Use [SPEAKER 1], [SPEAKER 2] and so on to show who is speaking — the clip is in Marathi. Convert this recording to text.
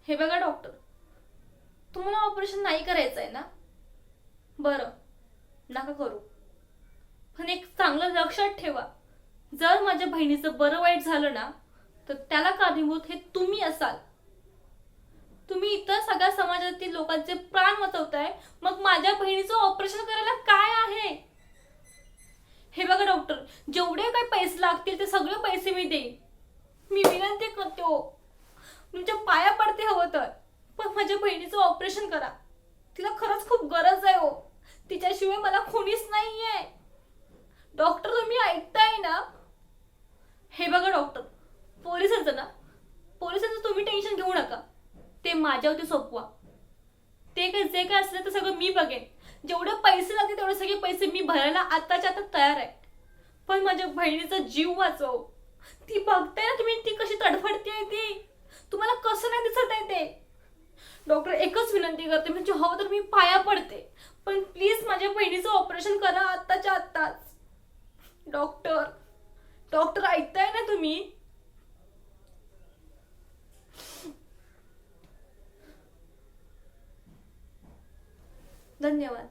[SPEAKER 1] हे बघा डॉक्टर, तुम्हाला ऑपरेशन नाही करायचं आहे ना? बरं, नका करू. पण एक चांगलं लक्षात ठेवा, जर माझ्या बहिणीचं बरं वाईट झालं ना, तर त्याला कारणीभूत हे तुम्ही असाल. तुम्ही इतर सगळ्या समाजातील लोकांचे प्राण वाचवताय, मग माझ्या बहिणीचं ऑपरेशन करायला काय आहे? हे बघा डॉक्टर, जेवढे काही पैसे लागतील ते सगळे पैसे मी देईन. मी विनंती करते हो, तुमच्या पाया पडते हवं तर, पण माझ्या बहिणीचं ऑपरेशन करा. तिला खरंच खूप गरज आहे हो. तिच्याशिवाय मला कोणीच नाहीये. डॉक्टर, तुम्ही ऐकताय ना? हे बघा डॉक्टर, पोलिसांचं तुम्ही टेन्शन घेऊ नका. ते माझ्यावरती सोपवा. ते काय जे काय असलं ते सगळं मी बघेन. जेवढे पैसे लागतील तेवढे सगळे पैसे मी भरायला आताच्या आता तयार आहे. पण माझ्या बहिणीचा जीव वाचव. ती बघताय ना तुम्ही, ती कशी तडफडते. ती तुम्हाला कसं नाही दिसत आहे ते? डॉक्टर, एकच विनंती करते, म्हणजे हवं तर मी पाया पडते, पण प्लीज माझ्या बहिणीचं ऑपरेशन करा आत्ताच्या आत्ताच. डॉक्टर, डॉक्टर ऐकताय ना तुम्ही? धन्यवाद.